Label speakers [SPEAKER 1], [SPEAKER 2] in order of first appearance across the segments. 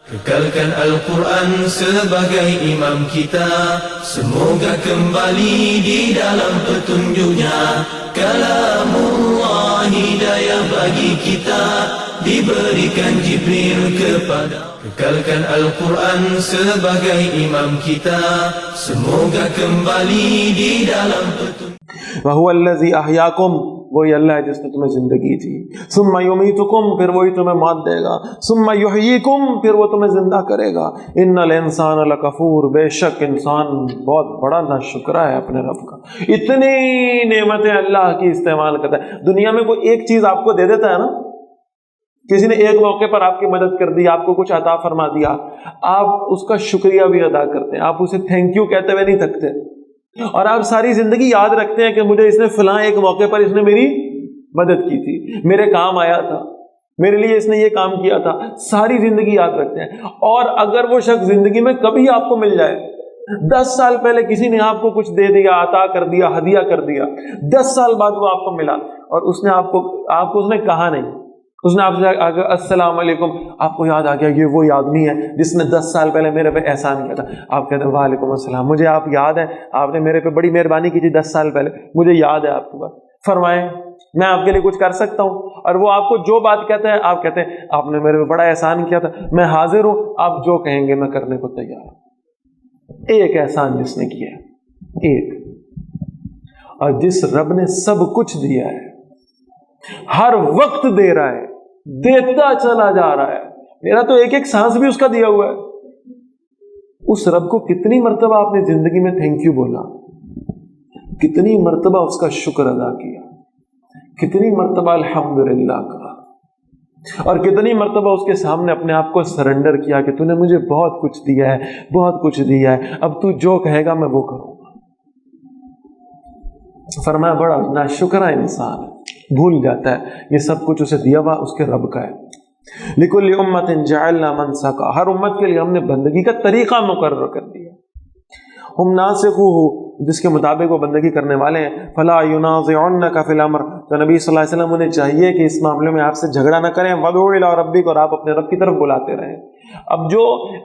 [SPEAKER 1] Kekalkan Al-Quran sebagai imam kita, semoga kembali di dalam petunjuknya. Kalamullah hidayah bagi kita, diberikan Jibril kepada. Kekalkan Al-Quran sebagai imam kita, semoga kembali di dalam petunjuk.
[SPEAKER 2] وَهُوَ الَّذِي أَحْيَاكُمْ، وہی اللہ ہے جس نے تمہیں زندگی دی. ثُمَّ يُمِيتُكُمْ، پھر وہی تمہیں موت دے گا. ثُمَّ يُحْيِيكُمْ، پھر وہ تمہیں زندہ کرے گا. إِنَّ الْإِنسَانَ لَكَفُورٌ، بے شک انسان بہت بڑا ناشکرا ہے اپنے رب کا. اتنی نعمتیں اللہ کی استعمال کرتا ہے. دنیا میں کوئی ایک چیز آپ کو دے دیتا ہے نا، کسی نے ایک موقع پر آپ کی مدد کر دی، آپ کو کچھ عطا فرما دیا، آپ اس کا شکریہ بھی ادا کرتے ہیں، آپ اسے تھینک یو کہتے ہوئے نہیں تھکتے، اور آپ ساری زندگی یاد رکھتے ہیں کہ مجھے اس نے فلاں ایک موقع پر اس نے میری مدد کی تھی، میرے کام آیا تھا، میرے لیے اس نے یہ کام کیا تھا. ساری زندگی یاد رکھتے ہیں. اور اگر وہ شخص زندگی میں کبھی آپ کو مل جائے، 10 سال پہلے کسی نے آپ کو کچھ دے دیا، عطا کر دیا، ہدیہ کر دیا، 10 سال بعد وہ آپ کو ملا اور اس نے آپ کو اس نے کہا نہیں، اس نے آپ سے السلام علیکم، آپ کو یاد آ گیا یہ وہی آدمی ہے جس نے 10 سال پہلے میرے پہ احسان کیا تھا. آپ کہتے ہیں وعلیکم السلام، مجھے آپ یاد ہے، آپ نے میرے پہ بڑی مہربانی کی تھی 10 سال پہلے، مجھے یاد ہے آپ کی بات، فرمائیں میں آپ کے لیے کچھ کر سکتا ہوں. اور وہ آپ کو جو بات کہتے ہیں آپ کہتے ہیں آپ نے میرے پہ بڑا احسان کیا تھا، میں حاضر ہوں، آپ جو کہیں گے میں کرنے کو تیار ہوں. ایک احسان جس نے کیا ہے، ایک، اور جس رب نے سب کچھ دیا ہے، ہر وقت دے رہا ہے، دیتا چلا جا رہا ہے، میرا تو ایک ایک سانس بھی اس کا دیا ہوا ہے. اس رب کو کتنی مرتبہ آپ نے زندگی میں تھینک یو بولا، کتنی مرتبہ اس کا شکر ادا کیا، کتنی مرتبہ الحمدللہ کہا، اور کتنی مرتبہ اس کے سامنے اپنے آپ کو سرنڈر کیا کہ تو نے مجھے بہت کچھ دیا ہے، بہت کچھ دیا ہے، اب تو جو کہے گا میں وہ کروں گا. فرمایا بڑا ناشکرا انسان ہے، بھول جاتا ہے یہ سب کچھ اسے دیا ہوا اس کے رب کا ہے. لِكُلِّ أُمَّةٍ جَعَلْنَا مَنْسَكًا، ہر امت کے لیے ہم نے بندگی کا طریقہ مقرر کر دیا. ہم ناسخوہ، جس کے مطابق وہ بندگی کرنے والے ہیں. فَلَا يُنَازِعُنَّكَ فِي الْأَمْرِ، تو نبی صلی اللہ علیہ وسلم انہیں چاہیے کہ اس معاملے میں آپ سے جھگڑا نہ کریں. وَادْعُ إِلَىٰ رَبِّكَ، اور آپ اپنے رب کی طرف بلاتے رہیں. اب جو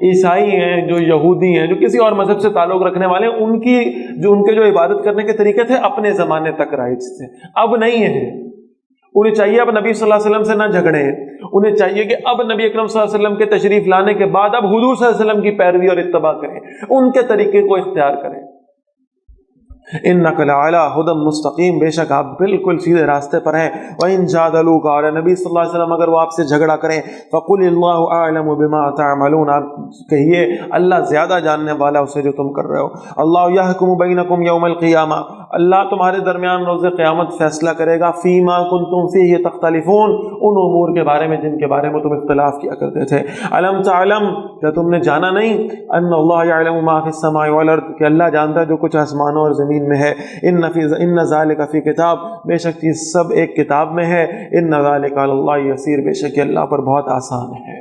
[SPEAKER 2] عیسائی ہیں، جو یہودی ہیں، جو کسی اور مذہب سے تعلق رکھنے والے ہیں، ان کے جو عبادت کرنے کے طریقے تھے اپنے زمانے تک رائج تھے، اب نہیں ہے. انہیں چاہیے اب نبی صلی اللہ علیہ وسلم سے نہ جھگڑیں، انہیں چاہیے کہ اب نبی اکرم صلی اللہ علیہ وسلم کے تشریف لانے کے بعد اب حضور صلی اللہ علیہ وسلم کی پیروی اور اتباع کریں، ان کے طریقے کو اختیار کریں. اِنَّكَ لَعَلَىٰ هُدًى مُسْتَقِيمٍ، بے شک آپ بالکل سیدھے راستے پر ہیں. وَإِن جَادَلُوكَ، اور نبی صلی اللہ علیہ وسلم اگر وہ آپ سے جھگڑا کریں، فَقُلِ اللَّهُ أَعْلَمُ بِمَا تَعْمَلُونَ، آپ کہیے اللہ زیادہ جاننے والا اسے جو تم کر رہے ہو. اللَّهُ يَحْكُمُ بَيْنَكُمْ يَوْمَ الْقِيَامَةِ، اللہ تمہارے درمیان روز قیامت فیصلہ کرے گا. فِيمَا كُنتُمْ فِيهِ تَخْتَلِفُونَ، ان امور کے بارے میں جن کے بارے میں تم اختلاف کیا کرتے تھے. أَلَمْ تَعْلَمْ، کیا تم نے جانا نہیں، أَنَّ اللَّهَ يَعْلَمُ مَا فِي السَّمَاءِ وَالْأَرْضِ، کہ اللہ جانتا ہے جو کچھ آسمانوں اور زمین میں ہے. ان ذالک فی کتاب، بے شک یہ سب ایک کتاب میں ہے. ان ذالک علی اللہ یسیر، بے شک اللہ پر بہت آسان ہے.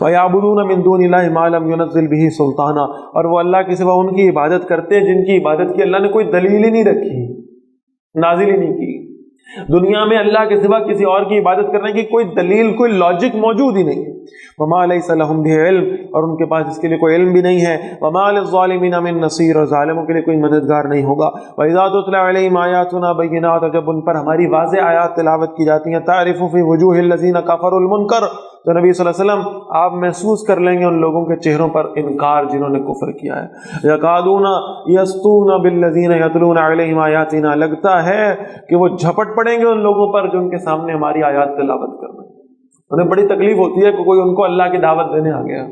[SPEAKER 2] وَيَعْبُدُونَ مِن دُونِ اللَّهِ مَا لَمْ يُنَزِّلْ بِهِ سُلْطَانًا، اور وہ اللہ کے سوا ان کی عبادت کرتے ہیں جن کی عبادت کی اللہ نے کوئی دلیل ہی نہیں رکھی، نازل ہی نہیں کی. دنیا میں اللہ کے سوا کسی اور کی عبادت کرنے کی کوئی دلیل، کوئی لاجک موجود ہی نہیں. وَمَا لَيْسَ لَهُمْ بِهِ عِلْمٌ، اور ان کے پاس اس کے لیے کوئی علم بھی نہیں ہے. وَمَا لِلظَّالِمِينَ مِن نَصِيرٍ، اور ظالموں کے لیے کوئی مددگار نہیں ہوگا. وَإِذَا تُتْلَىٰ عَلَيْهِمْ آيَاتُنَا بَيِّنَاتٍ، جب ان پر ہماری واضح آیات تلاوت کی جاتی ہیں. تَعْرِفُ فِي وُجُوهِ الَّذِينَ كَفَرُوا الْمُنكَرَ، تو نبی صلی اللہ علیہ وسلم آپ محسوس کر لیں گے ان لوگوں کے چہروں پر انکار جنہوں نے کفر کیا ہے. یکادون یسطون بالذین یتلون علیہم آیاتنا، لگتا ہے کہ وہ جھپٹ پڑیں گے ان لوگوں پر جو ان کے سامنے ہماری آیات تلاوت کر رہے ہیں. انہیں بڑی تکلیف ہوتی ہے کہ کوئی ان کو اللہ کی دعوت دینے آ گیا،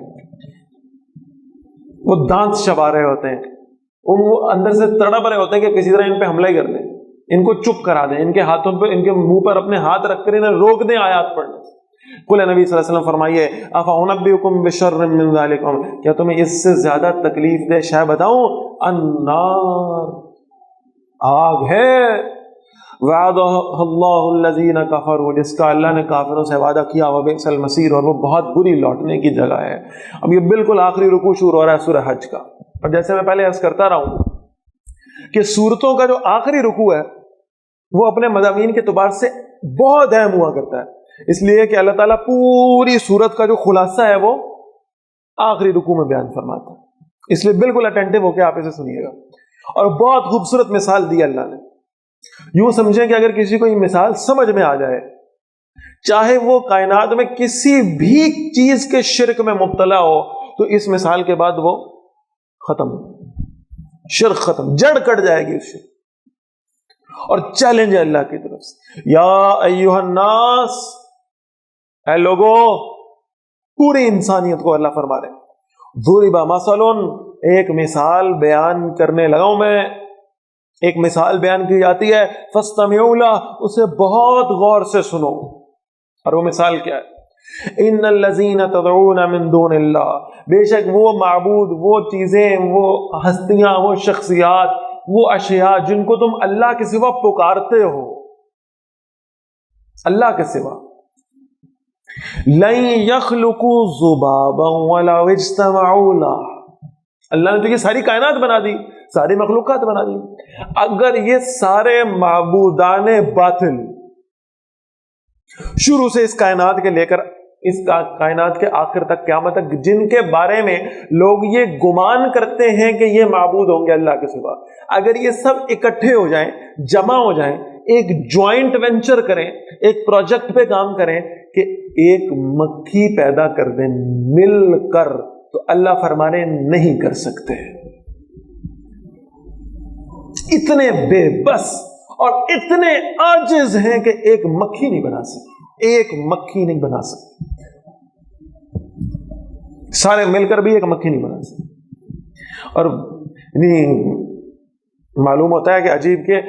[SPEAKER 2] وہ دانت چبا رہے ہوتے ہیں، وہ اندر سے تڑپ رہے ہوتے ہیں کہ کسی طرح ان پہ حملہ ہی کر دیں، ان کو چپ کرا دیں، ان کے ہاتھوں پہ، ان کے منہ پر اپنے ہاتھ رکھ کر انہیں روک دیں آیات پڑھنے سے. قل نبی صلی اللہ علیہ وسلم فرمائیے افأنبئکم بشر من ذالکم، کیا تمہیں اس سے زیادہ تکلیف دہ شے بتاؤں؟ النار، آگ ہے. وعدها اللہ الذین کفروا، جس کا اللہ نے کافروں سے وعدہ کیا. وبئس المصیر، اور وہ بہت بری لوٹنے کی جگہ ہے. اب یہ بالکل آخری رکوع شروع ہو رہا ہے سورہ حج کا، اور جیسے میں پہلے عرض کرتا رہا ہوں کہ سورتوں کا جو آخری رکوع ہے وہ اپنے مضامین کے اعتبار سے بہت اہم ہوا کرتا ہے. اس لیے کہ اللہ تعالیٰ پوری سورت کا جو خلاصہ ہے وہ آخری رکوع میں بیان فرماتا ہے. اس لیے بالکل اٹینٹو ہو کے آپ اسے سنیے گا. اور بہت خوبصورت مثال دی اللہ نے. یوں سمجھیں کہ اگر کسی کو یہ مثال سمجھ میں آ جائے، چاہے وہ کائنات میں کسی بھی چیز کے شرک میں مبتلا ہو، تو اس مثال کے بعد وہ ختم، شرک ختم، جڑ کٹ جائے گی اس شرک. اور چیلنج ہے اللہ کی طرف سے، یا ایھا الناس، اے لوگو، پوری انسانیت کو اللہ فرما رہے ہیں. ضرب مثل، ایک مثال بیان کرنے لگا ہوں میں. ایک مثال بیان کی جاتی ہے، فاستمعوا لہ، اسے بہت غور سے سنو. اور وہ مثال کیا ہے؟ ان الذین تدعون من دون اللہ، بے شک وہ معبود، وہ چیزیں، وہ ہستیاں، وہ شخصیات، وہ اشیاء جن کو تم اللہ کے سوا پکارتے ہو، اللہ کے سوا، لن یخلقوا ذبابا ولو اجتمعوا لہ، اللہ نے تو یہ ساری کائنات بنا دی، ساری مخلوقات بنا دی. اگر یہ سارے معبودان باطل شروع سے اس کائنات کے لے کر اس کائنات کے آخر تک، قیامت تک، جن کے بارے میں لوگ یہ گمان کرتے ہیں کہ یہ معبود ہوں گے اللہ کے سوا، اگر یہ سب اکٹھے ہو جائیں، جمع ہو جائیں، ایک جوائنٹ وینچر کریں، ایک پروجیکٹ پہ کام کریں کہ ایک مکھی پیدا کر دیں مل کر، تو اللہ فرمانے نہیں کر سکتے. اتنے بے بس اور اتنے عاجز ہیں کہ ایک مکھی نہیں بنا سکتے، ایک مکھی نہیں بنا سکتے. سارے مل کر بھی ایک مکھی نہیں بنا سکتے. اور معلوم ہوتا ہے کہ عجیب کہ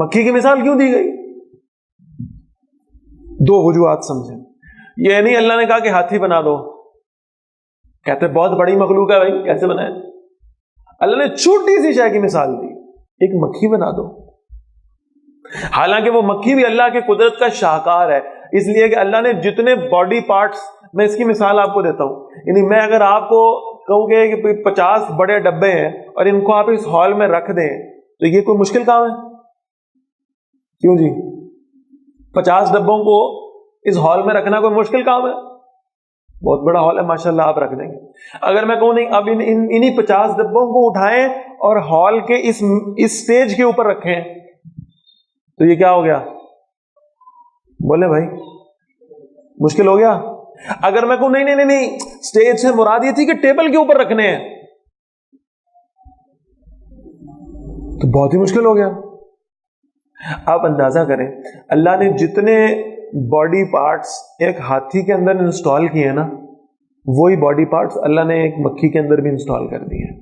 [SPEAKER 2] مکھی کی مثال کیوں دی گئی؟ دو وجوہات سمجھیں. یہ نہیں اللہ نے کہا کہ ہاتھی بنا دو، کہتے بہت بڑی مخلوق ہے بھائی کیسے بنائے. اللہ نے چھوٹی سی شے کی مثال دی، ایک مکھی بنا دو. حالانکہ وہ مکھی بھی اللہ کی قدرت کا شاہکار ہے، اس لیے کہ اللہ نے جتنے باڈی پارٹس، میں اس کی مثال آپ کو دیتا ہوں. یعنی میں اگر آپ کو کہوں کہ 50 بڑے ڈبے ہیں اور ان کو آپ اس ہال میں رکھ دیں، تو یہ کوئی مشکل کام ہے؟ کیوں جی؟ 50 ڈبوں کو اس ہال میں رکھنا کوئی مشکل کام ہے؟ بہت بڑا ہال ہے ماشاءاللہ، آپ رکھ دیں گے. اگر میں کہوں نہیں اب انہی 50 ڈبوں کو اٹھائیں اور ہال کے اس سٹیج کے اوپر رکھیں، تو یہ کیا ہو گیا؟ بولے بھائی مشکل ہو گیا. اگر میں کہوں نہیں سٹیج سے مراد یہ تھی کہ ٹیبل کے اوپر رکھنے ہیں، تو بہت ہی مشکل ہو گیا. آپ اندازہ کریں اللہ نے جتنے باڈی پارٹس ایک ہاتھی کے اندر انسٹال کیے ہیں نا، وہی باڈی پارٹس اللہ نے ایک مکھی کے اندر بھی انسٹال کر دیے ہیں.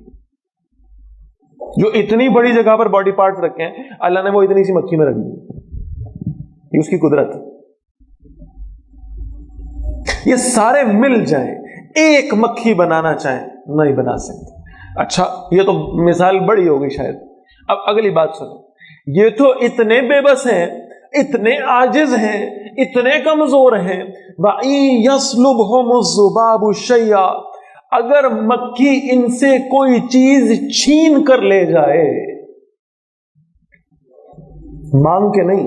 [SPEAKER 2] جو اتنی بڑی جگہ پر باڈی پارٹس رکھے ہیں اللہ نے وہ اتنی سی مکھی میں رکھ دی. یہ اس کی قدرت. یہ سارے مل جائیں ایک مکھی بنانا چاہیں نہیں بنا سکتے. اچھا یہ تو مثال بڑی ہوگی شاید. اب اگلی بات سنو. یہ تو اتنے بے بس ہیں، اتنے عاجز ہیں، اتنے کمزور ہیں. وَإِن يَسْلُبْهُمُ الذُّبَابُ شَيْئًا، اگر مکھی ان سے کوئی چیز چھین کر لے جائے، مانگ کے نہیں،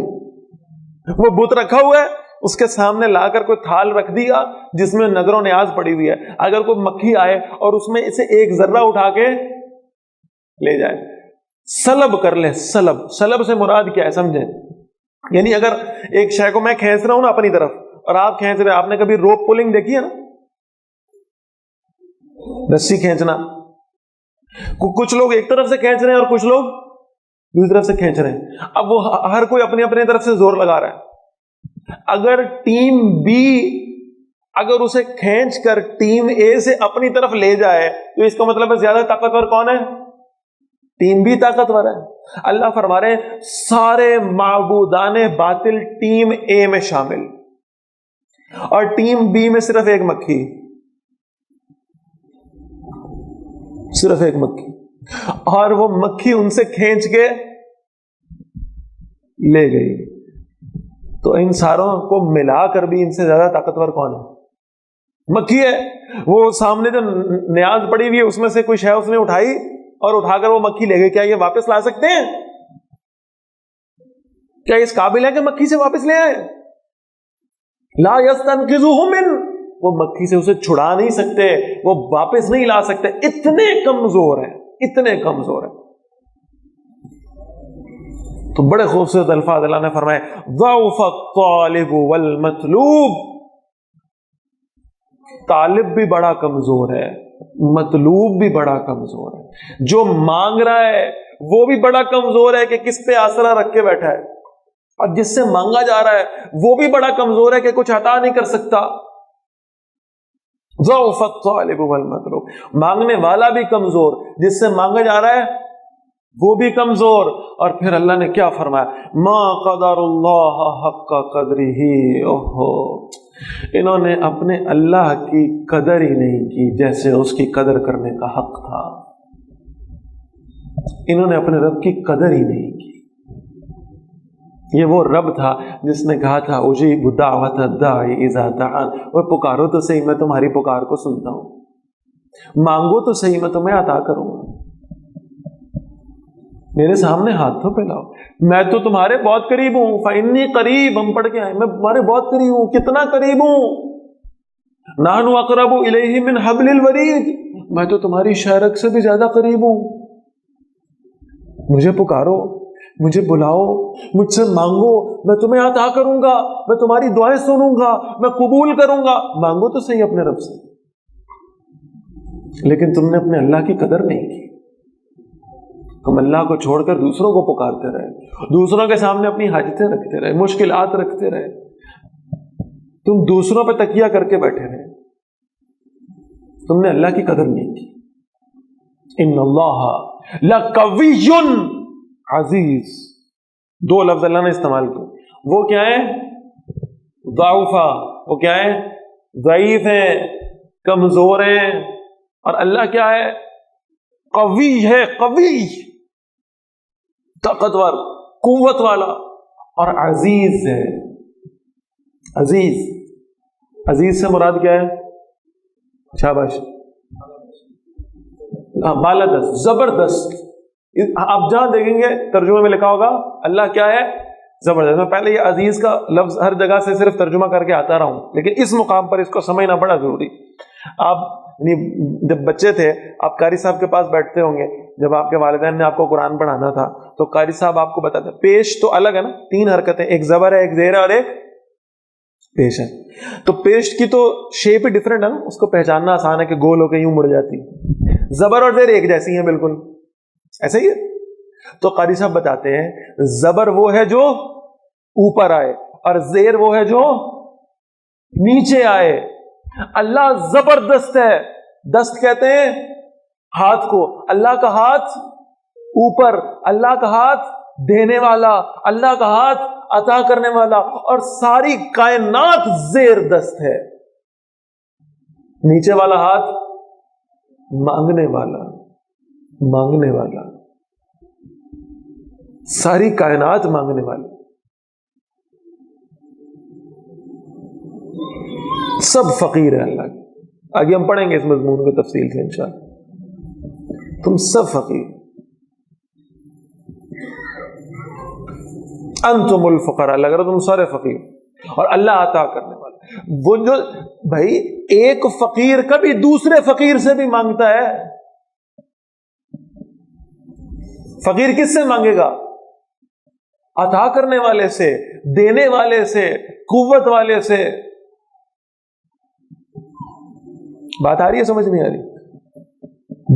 [SPEAKER 2] وہ بت رکھا ہوا ہے اس کے سامنے لا کر کوئی تھال رکھ دیا جس میں نظر و نیاز پڑی ہوئی ہے، اگر کوئی مکھی آئے اور اس میں اسے ایک ذرہ اٹھا کے لے جائے، سلب کر لے. سلب سے مراد کیا ہے سمجھیں؟ یعنی اگر ایک شے کو میں کھینچ رہا ہوں نا اپنی طرف اور آپ کھینچ رہے ہیں، آپ نے کبھی روپ پولنگ دیکھی ہے نا، رسی کھینچنا. کچھ لوگ ایک طرف سے کھینچ رہے ہیں اور کچھ لوگ دوسری طرف سے کھینچ رہے ہیں. اب وہ ہر کوئی اپنی اپنی طرف سے زور لگا رہا ہے. اگر ٹیم بی اگر اسے کھینچ کر ٹیم اے سے اپنی طرف لے جائے تو اس کا مطلب ہے زیادہ طاقتور کون ہے؟ ٹیم بی طاقتور ہے. اللہ فرما رہے ہیں سارے معبودان باطل ٹیم اے میں شامل اور ٹیم بی میں صرف ایک مکھی، صرف ایک مکھی، اور وہ مکھی ان سے کھینچ کے لے گئی. تو ان ساروں کو ملا کر بھی ان سے زیادہ طاقتور کون ہے؟ مکھی ہے. وہ سامنے جو نیاز پڑی ہوئی ہے اس میں سے کوئی شے اس نے اٹھائی اور اٹھا کر وہ مکھی لے گئی. کیا یہ واپس لا سکتے ہیں؟ کیا اس قابل ہے کہ مکھی سے واپس لے آئے؟ لا یستنقذوہ من، وہ مکھی سے اسے چھڑا نہیں سکتے، وہ واپس نہیں لا سکتے، اتنے کمزور ہیں، اتنے کمزور ہیں۔ تو بڑے خوبصورت الفاظ اللہ نے فرمائے، ضعف الطالب والمطلوب، طالب بھی بڑا کمزور ہے، مطلوب بھی بڑا کمزور ہے، جو مانگ رہا ہے وہ بھی بڑا کمزور ہے کہ کس پہ آسرا رکھ کے بیٹھا ہے، اور جس سے مانگا جا رہا ہے وہ بھی بڑا کمزور ہے کہ کچھ عطا نہیں کر سکتا۔ ضعف الطالب والمطلوب، مانگنے والا بھی کمزور، جس سے مانگا جا رہا ہے وہ بھی کمزور۔ اور پھر اللہ نے کیا فرمایا، ما قدر اللہ حق قدرہ، اوہو، انہوں نے اپنے اللہ کی قدر ہی نہیں کی جیسے اس کی قدر کرنے کا حق تھا، انہوں نے اپنے رب کی قدر ہی نہیں کی۔ یہ وہ رب تھا جس نے کہا تھا اجیب دعوت الداعی اذا دعان، وہ پکارو تو صحیح، میں تمہاری پکار کو سنتا ہوں، مانگو تو صحیح، میں تمہیں عطا کروں گا، میرے سامنے ہاتھ تو پھیلاؤ، میں تو تمہارے بہت قریب ہوں، فإنی قریب، ہم پڑھ کے آئے، میں تمہارے بہت قریب ہوں، کتنا قریب ہوں، نحن اقرب الیہ من حبل الورید، میں تو تمہاری شہرک سے بھی زیادہ قریب ہوں، مجھے پکارو، مجھے بلاؤ، مجھ سے مانگو، میں تمہیں عطا کروں گا، میں تمہاری دعائیں سنوں گا، میں قبول کروں گا، مانگو تو صحیح اپنے رب سے۔ لیکن تم نے اپنے اللہ کی قدر نہیں کی، تم اللہ کو چھوڑ کر دوسروں کو پکارتے رہے، دوسروں کے سامنے اپنی حاجتیں رکھتے رہے، مشکلات رکھتے رہے، تم دوسروں پہ تکیہ کر کے بیٹھے رہے، تم نے اللہ کی قدر نہیں کی۔ ان اللہ لقوی عزیز، دو لفظ اللہ نے استعمال کیے، وہ کیا ہیں؟ ضعفا، وہ کیا ہیں؟ ضعیف ہیں، کمزور ہیں، اور اللہ کیا ہے؟ قوی ہے، قوی، طاقتور، قوت والا، اور عزیز ہے۔ عزیز، عزیز سے مراد کیا ہے؟ شاباش، بالادست، زبردست۔ آپ جہاں دیکھیں گے ترجمے میں لکھا ہوگا اللہ کیا ہے؟ زبردست۔ میں پہلے یہ عزیز کا لفظ ہر جگہ سے صرف ترجمہ کر کے آتا رہا ہوں، لیکن اس مقام پر اس کو سمجھنا بڑا ضروری۔ آپ جب بچے تھے، آپ قاری صاحب کے پاس بیٹھتے ہوں گے، جب آپ کے والدین نے آپ کو قرآن پڑھانا تھا تو قاری صاحب آپ کو بتاتے، پیش تو الگ ہے نا، 3 حرکتیں، ایک زبر ہے، ایک زیر ہے، اور ایک پیش ہے۔ تو پیش کی تو شیپ ہی ڈفرینٹ ہے نا، اس کو پہچاننا آسان ہے کہ گول ہو کے یوں مڑ جاتی، زبر اور زیر ایک جیسی ہیں بالکل، ایسا ہی ہے۔ تو قاری صاحب بتاتے ہیں زبر وہ ہے جو اوپر آئے، اور زیر وہ ہے جو نیچے آئے۔ اللہ زبردست ہے، دست کہتے ہیں ہاتھ کو، اللہ کا ہاتھ اوپر، اللہ کا ہاتھ دینے والا، اللہ کا ہاتھ عطا کرنے والا، اور ساری کائنات زیر دست ہے۔ نیچے والا ہاتھ مانگنے والا، مانگنے والا، ساری کائنات مانگنے والی، سب فقیر ہے اللہ کی۔ آگے ہم پڑھیں گے اس مضمون کو تفصیل سے انشاءاللہ۔ تم سب فقیر، انتم الفقراء، اللہ کہہ رہا تم سارے فقیر، اور اللہ عطا کرنے والا۔ وہ جو بھائی ایک فقیر کبھی دوسرے فقیر سے بھی مانگتا ہے، فقیر کس سے مانگے گا؟ عطا کرنے والے سے، دینے والے سے، قوت والے سے۔ بات آ رہی ہے؟ سمجھ نہیں آ رہی؟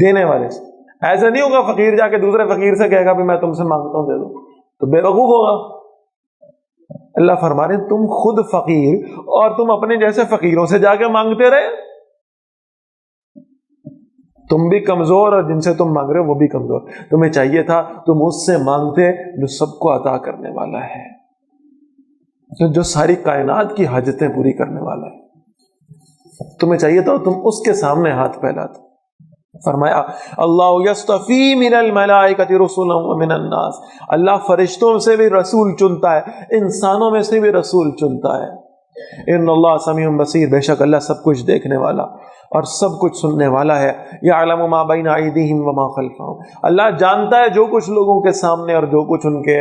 [SPEAKER 2] دینے والے سے۔ ایسا نہیں ہوگا فقیر جا کے دوسرے فقیر سے کہے گا بھی میں تم سے مانگتا ہوں دے دو، تو بے وقوف ہوگا۔ اللہ فرما رہے تم خود فقیر، اور تم اپنے جیسے فقیروں سے جا کے مانگتے رہے، تم بھی کمزور، اور جن سے تم مانگ رہے ہو وہ بھی کمزور۔ تمہیں چاہیے تھا تم اس سے مانگتے جو سب کو عطا کرنے والا ہے، جو ساری کائنات کی حاجتیں پوری کرنے والا ہے۔ تمہیں چاہیے تھا تم اس کے سامنے ہاتھ پھیلاتے۔ فرمایا اللہ یصطفی من الملائکۃ رسلا ومن الناس، اللہ فرشتوں سے بھی رسول چنتا ہے، انسانوں میں سے بھی رسول چنتا ہے۔ ان اللہ سمیع بصیر، بے شک اللہ سب کچھ دیکھنے والا اور سب کچھ سننے والا ہے۔ یعلم ما بین ایدیہم وما خلفہم، اللہ جانتا ہے جو کچھ لوگوں کے سامنے اور جو کچھ ان کے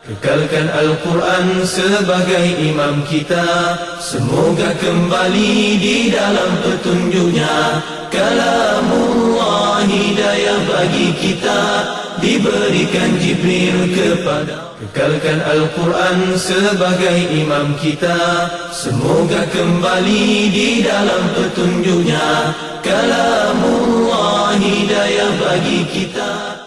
[SPEAKER 1] Kekalkan Al-Quran sebagai imam kita, semoga kembali di dalam petunjuknya. Kalamullah hidayah bagi kita, diberikan Jibril kepada. Kekalkan Al-Quran sebagai imam kita, semoga kembali di dalam petunjuknya. Kalamullah hidayah bagi kita.